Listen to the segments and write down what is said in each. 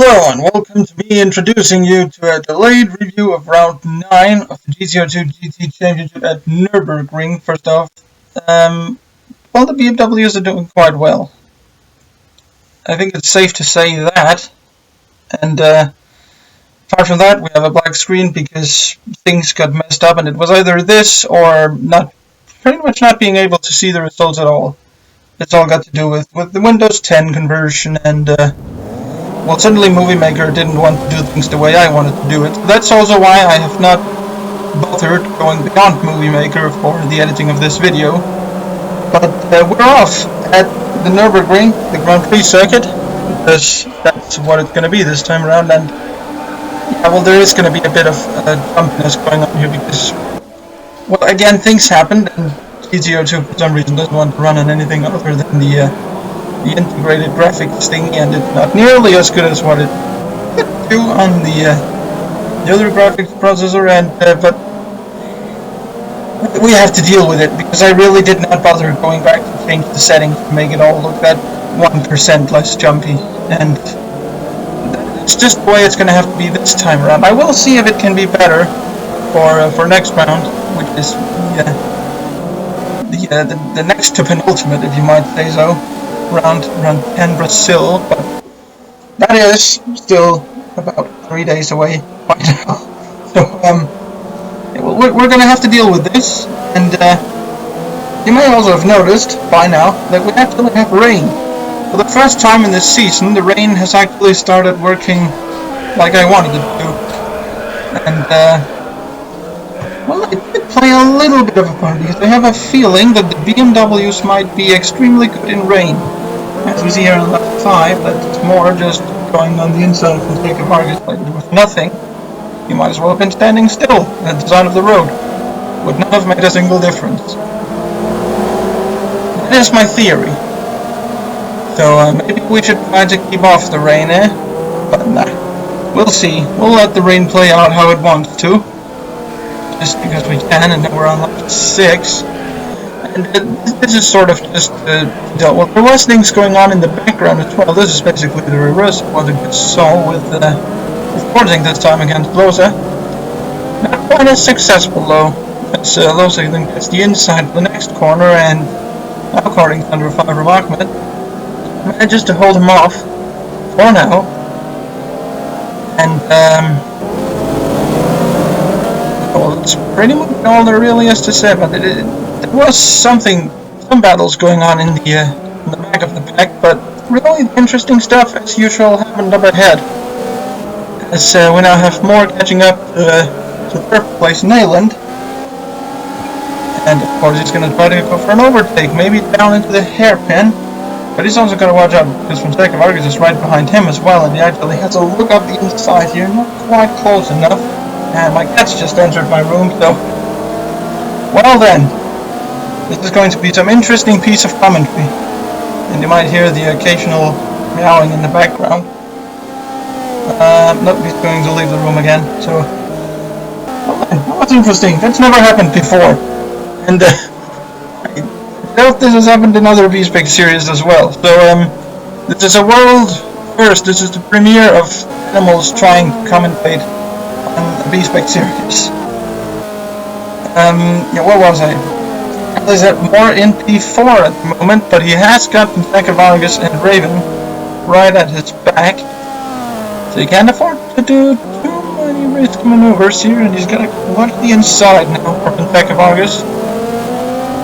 Hello and welcome to me introducing you to a delayed review of round 9 of the GTR2 GT Championship at Nürburgring. First off, well, the BMWs are doing quite well. I think it's safe to say that. And apart from that, we have a black screen because things got messed up, and it was either this or pretty much not being able to see the results at all. It's all got to do with the Windows 10 conversion, and well, suddenly Movie Maker didn't want to do things the way I wanted to do it. That's also why I have not bothered going beyond Movie Maker for the editing of this video. But we're off at the Nürburgring, the Grand Prix circuit, because that's what it's going to be this time around. And yeah, well, there is going to be a bit of jumpiness going on here because, well, again, things happened, and GTR2 for some reason doesn't want to run on anything other than the integrated graphics thingy, and it's not nearly as good as what it could do on the other graphics processor, and but we have to deal with it because I really did not bother going back to change the settings to make it all look that 1% less jumpy, and it's just the way it's going to have to be this time around. I will see if it can be better for next round, which is the next to penultimate, if you might say so. Round 10 Brazil, but that is still about 3 days away by now. So we're gonna have to deal with this, and you may also have noticed by now that we actually have rain. For the first time in this season, the rain has actually started working like I wanted it to, and well, it did play a little bit of a part because I have a feeling that the BMWs might be extremely good in rain. As we see here on lap 5, that's more just going on the inside for the sake of argument with nothing. You might as well have been standing still at the side of the road. Would not have made a single difference. That is my theory. So maybe we should try to keep off the rain, but nah. We'll see. We'll let the rain play out how it wants to. Just because we can, and then we're on lap 6. And this is sort of just well, there was things going on in the background as well. This is basically the reverse of what we just saw with Forcing this time against Loza. Not quite as successful though, as Loza then gets the inside of the next corner, and according to under 5 from Ahmed, manages to hold him off for now. And well, that's pretty much all there really is to say about it. There was some battles going on in the back of the pack, but really interesting stuff as usual happened up ahead. As we now have more catching up to third place Neyland, and of course he's going to try to go for an overtake, maybe down into the hairpin, but he's also got to watch out because Fonseca Vargas is right behind him as well, and he actually has to look up the inside here, not quite close enough. And my cat's just entered my room, so well then. This is going to be some interesting piece of commentary, and you might hear the occasional meowing in the background. Nope, he's going to leave the room again, so well, that's interesting. That's never happened before, and I doubt this has happened in other V-Spec series as well. So this is a world first. This is the premiere of animals trying to commentate on a V-Spec series. Yeah, where was I? He's at more in P4 at the moment, but he has got Fonseca Vargas and Raven right at his back, so he can't afford to do too many risky maneuvers here, and he's got to watch the inside now for Fonseca Vargas.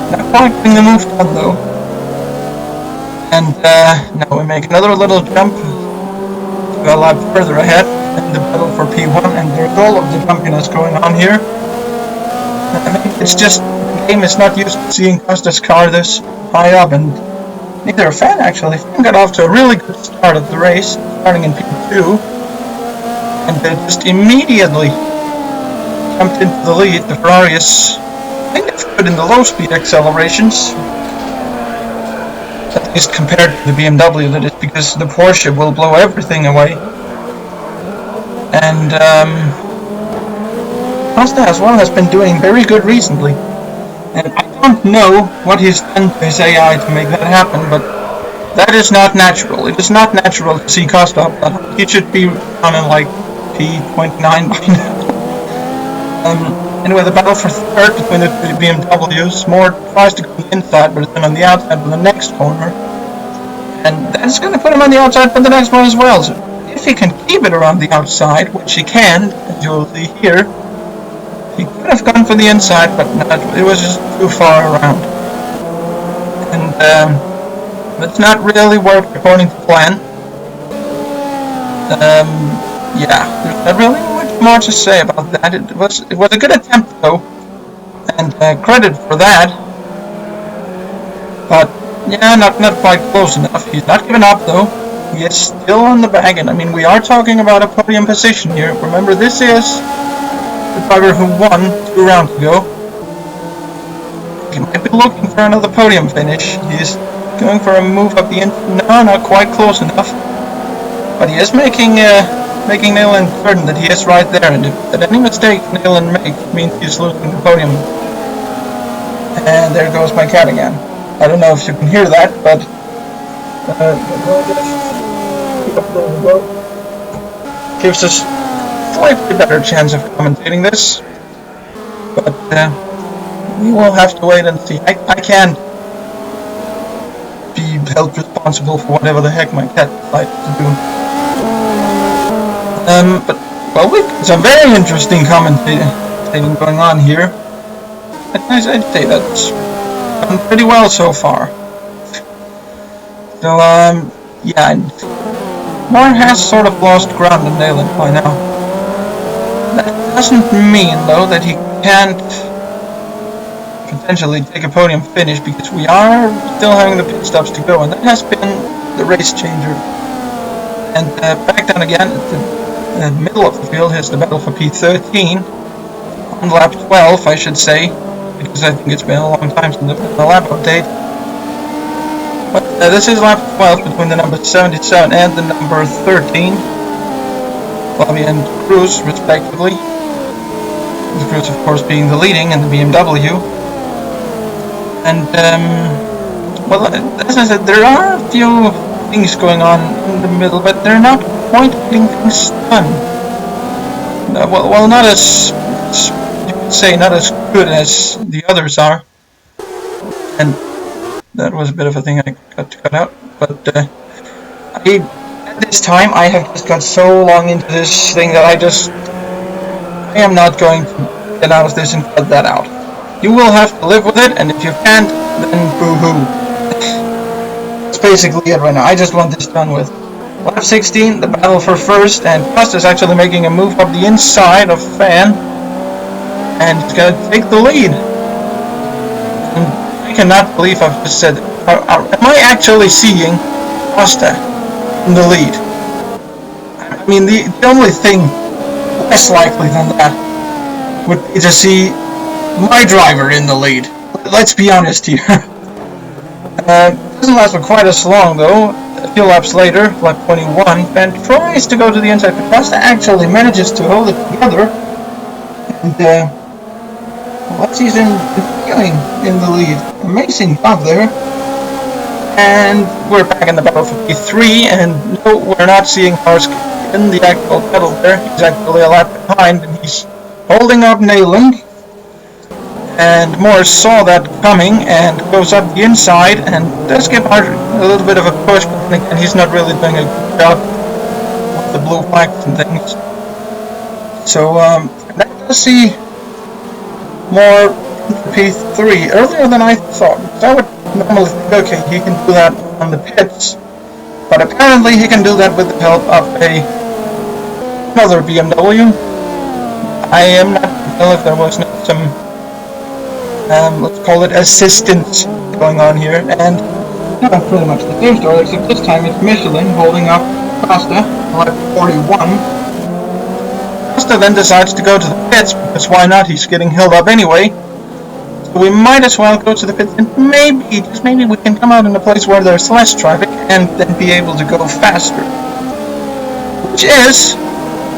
Not quite getting the move done though, and now we make another little jump to a lap further ahead in the battle for P1, and there's all of the jumpiness going on here. I think it's just the game is not used to seeing Costa's car this high up, and neither Fan actually. Fan got off to a really good start of the race, starting in P2, and just immediately jumped into the lead. The Ferrari is, I think it's good in the low speed accelerations, at least compared to the BMW, that is, because the Porsche will blow everything away. And Costa as well has been doing very good recently, and I don't know what he's done to his AI to make that happen, but That is not natural. It is not natural to see Costa up that high. He should be running like P29 by now. Anyway, the battle for third between the two BMWs. Moore tries to go on the inside, but it's been on the outside for the next corner. And that's going to put him on the outside for the next one as well. So if he can keep it around the outside, which he can, as you'll see here, he could have gone for the inside, but not, it was just too far around. And it's not really worked according to plan. Yeah, there's not really much more to say about that. It was a good attempt though, and credit for that. But yeah, not quite close enough. He's not giving up though. He is still on the bag, and I mean we are talking about a podium position here. Remember, this is the driver who won 2 rounds ago. He might be looking for another podium finish. He's going for a move up the end. No, not quite close enough. But he is making Neyland certain that he is right there, and if any mistake Neyland makes means he's losing the podium. And there goes my cat again. I don't know if you can hear that, but gives us a slightly better chance of commentating this. But we will have to wait and see. I can't be held responsible for whatever the heck my cat decides to do. But well, we've got some very interesting commentating going on here. I'd say that's done pretty well so far. So yeah, Moore has sort of lost ground in Neyland by now. That doesn't mean though that he can't potentially take a podium finish, because we are still having the pit stops to go, and that has been the race changer. And back down again at the middle of the field, here's the battle for P13 on lap 12, I should say, because I think it's been a long time since the lap update. But this is lap 12 between the number 77 and the number 13, Bobby and Cruz respectively. The Cruz of course being the leading in the BMW. And well, as I said, there are a few things going on in the middle, but they're not quite getting things done. Well, not as you could say, not as good as the others are. And that was a bit of a thing I got to cut out. But at this time, I have just got so long into this thing that I am not going to get out of this and cut that out. You will have to live with it, and if you can't, then boo-hoo. That's basically it right now. I just want this done with. Lap 16, the battle for first, and Costa's actually making a move up the inside of Fan, and he's gonna take the lead. And I cannot believe I've just said it. Am I actually seeing Costa in the lead? I mean, the only thing less likely than that would be to see my driver in the lead. Let's be honest here. Doesn't last for quite as long though. A few laps later, lap 21, Fan tries to go to the inside, but Costa actually manages to hold it together. And what he's doing in the lead. Amazing job there. And we're back in the battle for P3, and no, we're not seeing Harsk in the actual battle there. He's actually a lap behind, and he's holding up Neyland. And Moore saw that coming and goes up the inside and does give Hart a little bit of a push, but again, he's not really doing a good job with the blue flags and things. So that does see Moore P3 earlier than I thought. So I would normally think, okay, he can do that on the pits, but apparently he can do that with the help of another BMW. I am not sure if there was some let's call it assistance going on here, and pretty much the same story, except this time it's Michelin holding up Costa, lap 41. Costa then decides to go to the pits, because why not, he's getting held up anyway. So we might as well go to the pits, and maybe, just maybe we can come out in a place where there's less traffic, and then be able to go faster. Which is,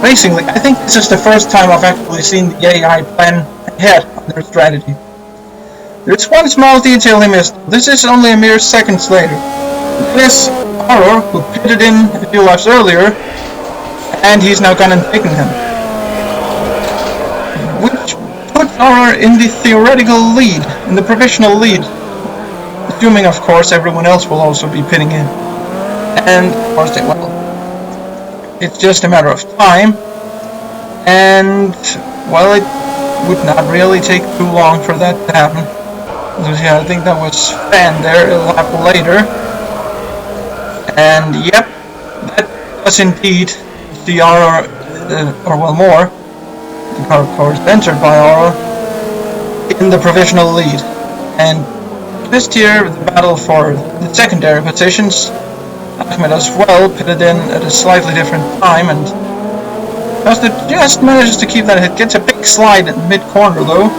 basically, I think this is the first time I've actually seen the AI plan ahead on their strategy. There's one small detail he missed. This is only a mere seconds later. This Auror, who pitted in a few laps earlier, and he's now gone and taken him. Which puts Auror in the theoretical lead, in the provisional lead. Assuming, of course, everyone else will also be pitting in. And, of course, they will. It's just a matter of time. And, well, it would not really take too long for that to happen. So, yeah, I think that was Fan there a lap later. And, yep, that does indeed see Auror, or well more, the car of course entered by Auror, in the provisional lead. And just here, the battle for the secondary positions, Ahmed as well pitted in at a slightly different time, and Costa just manages to keep that hit. Gets a big slide in mid-corner though,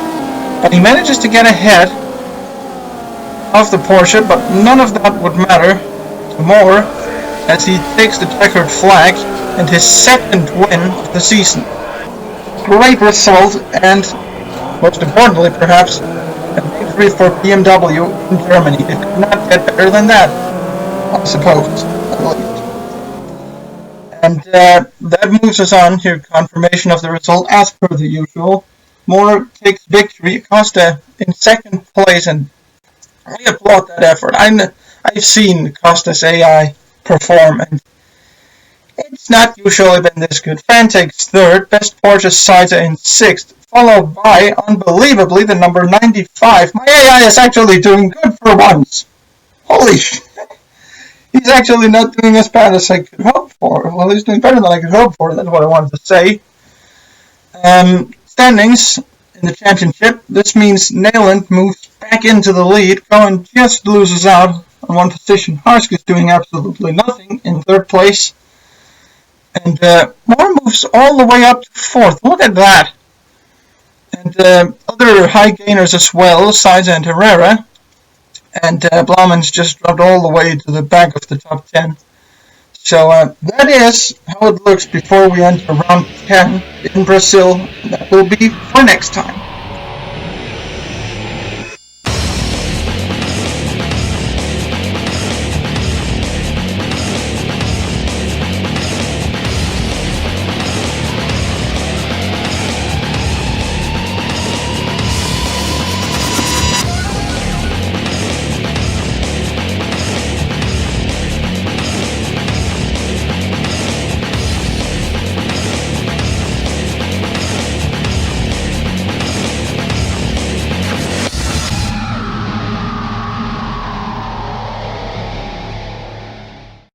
but he manages to get ahead of the Porsche, but none of that would matter to Moore as he takes the checkered flag and his second win of the season. Great result, and most importantly perhaps, a victory for BMW in Germany. It could not get better than that, I suppose, at least. And that moves us on here, confirmation of the result as per the usual. Moore takes victory, Costa in second place, and I applaud that effort. I've seen Costa's AI perform, and it's not usually been this good. Fan takes third, best Porsche Sizer in sixth, followed by, unbelievably, the number 95. My AI is actually doing good for once. Holy shit. He's actually not doing as bad as I could hope for. Well, he's doing better than I could hope for, that's what I wanted to say. Standings in the championship. This means Neyland moves back into the lead. Cohen just loses out on one position. Harsk is doing absolutely nothing in third place. And Moore moves all the way up to fourth. Look at that. And other high gainers as well, Sizer and Herrera. And Blauman's just dropped all the way to the back of the top 10. So that is how it looks before we enter round 10 in Brazil. That will be for next time.